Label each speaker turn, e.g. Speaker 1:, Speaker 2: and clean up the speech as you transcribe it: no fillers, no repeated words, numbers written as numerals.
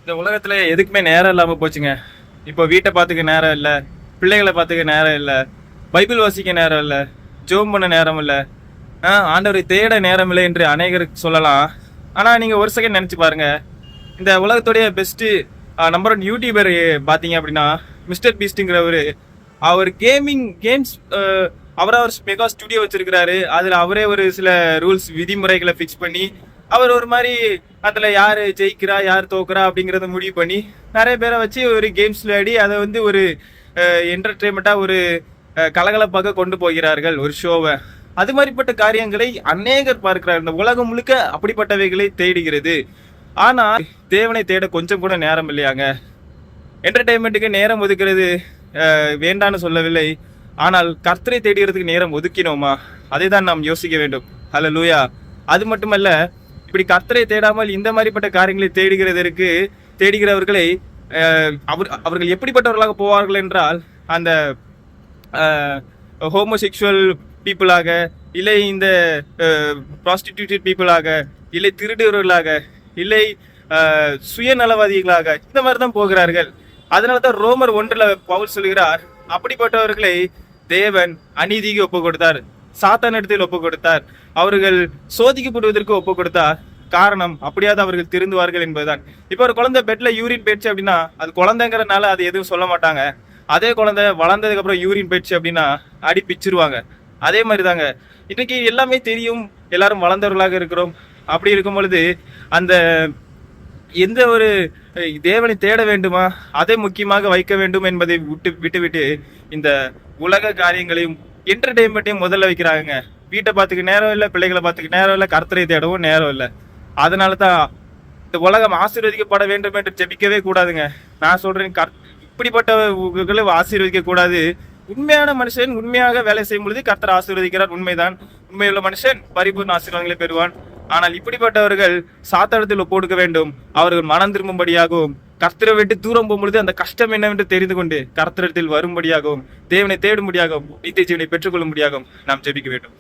Speaker 1: இந்த உலகத்துல எதுக்குமே நேரம் இல்லாம போச்சுங்க. இப்போ வீட்டை பார்த்துக்க நேரம் இல்லை, பிள்ளைகளை பார்த்துக்க நேரம் இல்லை, பைபிள் வாசிக்க நேரம் இல்லை, ஜெபம் பண்ண நேரம் இல்லை, ஆண்டவரை தேட நேரம் இல்லை என்று அநேகருக்கு சொல்லலாம். ஆனா நீங்க ஒரு செகண்ட் நினைச்சு பாருங்க. இந்த உலகத்துடைய பெஸ்ட் நம்பர் ஒன் யூடியூபர் பார்த்தீங்க அப்படின்னா மிஸ்டர் பீஸ்ட்ங்கிறவர். அவர் கேம்ஸ் அவர் மெகா ஸ்டுடியோ வச்சிருக்கிறாரு. அதுல அவரே ஒரு சில ரூல்ஸ் விதிமுறைகளை ஃபிக்ஸ் பண்ணி அவர் ஒரு மாதிரி அதில் யார் ஜெயிக்கிறா யார் தோக்குறா அப்படிங்கிறத முடிவு பண்ணி நிறைய பேரை வச்சு ஒரு கேம்ஸ் விளையாடி அதை வந்து ஒரு என்டர்டெயின்மெண்ட்டாக ஒரு கலகலப்பாக கொண்டு போகிறார்கள் ஒரு ஷோவை. அது மாதிரிப்பட்ட காரியங்களை அநேகர் பார்க்கிறார். இந்த உலகம் முழுக்க அப்படிப்பட்டவைகளை தேடுகிறது. ஆனால் தேவனை தேட கொஞ்சம் கூட நேரம் இல்லையாங்க. என்டர்டெயின்மெண்ட்டுக்கு நேரம் ஒதுக்கிறது வேண்டான்னு சொல்லவில்லை. ஆனால் கர்த்தரை தேடுகிறதுக்கு நேரம் ஒதுக்கினோமா, அதை தான் நாம் யோசிக்க வேண்டும். ஹல்லேலூயா. அது மட்டுமல்ல, இப்படி கர்த்தரை தேடாமல் இந்த மாதிரிப்பட்ட காரியங்களை தேடுகிறவர்களை அவர்கள் எப்படிப்பட்டவர்களாக போவார்கள் என்றால், அந்த ஹோமோசெக்சுவல் பீப்புளாக, இல்லை இந்த ப்ராஸ்டிடியூட்டட் பீப்புளாக, இல்லை திருடுவர்களாக, இல்லை சுயநலவாதிகளாக, இந்த மாதிரி தான் போகிறார்கள். அதனால தான் ரோமர் 1 பவுல் சொல்கிறார், அப்படிப்பட்டவர்களை தேவன் அநீதிக்கு ஒப்பு கொடுத்தார், சாத்தான் இடத்தில் ஒப்பு கொடுத்தார், அவர்கள் சோதிக்கப்படுவதற்கு ஒப்பு கொடுத்தார். காரணம், அப்படியாவது அவர்கள் திருந்துவார்கள் என்பதுதான். இப்போ ஒரு குழந்தை பெட்ல யூரின் போயிடுச்சு அப்படின்னா அது குழந்தைங்கிறனால அது எதுவும் சொல்ல மாட்டாங்க. அதே குழந்தை வளர்ந்ததுக்கு அப்புறம் யூரின் போயிடுச்சு அப்படின்னா அடி பிச்சிருவாங்க. அதே மாதிரி தாங்க இன்னைக்கு எல்லாமே தெரியும், எல்லாரும் வளர்ந்தவர்களாக இருக்கிறோம். அப்படி இருக்கும் பொழுது அந்த எந்த ஒரு தேவனை தேட வேண்டுமா, அதை முக்கியமாக வைக்க வேண்டும் என்பதை விட்டுவிட்டு இந்த உலக காரியங்களையும் என்டர்டெயின்மெண்ட்டையும் முதல்ல வைக்கிறாங்க. வீட்டை பார்த்துக்க நேரம் இல்லை, பிள்ளைகளை பார்த்துக்க நேரம் இல்லை, கர்த்தரை தேடவும் நேரம் இல்லை. அதனால தான் இந்த உலகம் ஆசீர்வதிக்கப்பட வேண்டும் என்று ஜெபிக்கவே கூடாதுங்க. நான் சொல்றேன், இப்படிப்பட்ட ஆசீர்வதிக்க கூடாது. உண்மையான மனுஷன் உண்மையாக வேலை செய்யும் பொழுது கர்த்தர் ஆசீர்வதிக்கிறார், உண்மைதான். உண்மையுள்ள மனுஷன் பரிபூர்ண ஆசீர்வாதங்களை பெறுவான். ஆனால் இப்படிப்பட்டவர்கள் சாத்தானத்தில் ஒப்புக்கொடுக்க வேண்டும். அவர்கள் மனம் திரும்பும்படியாகவும், கர்த்தரை விட்டு தூரம் போகும்பொழுது அந்த கஷ்டம் என்னவென்று தெரிந்து கொண்டு கர்த்தரிடத்தில் வரும்படியாகவும், தேவனை தேடும்படியாகவும், நித்திய ஜீவனை பெற்றுக்கொள்ளும்படியாகவும் நாம் ஜெபிக்க வேண்டும்.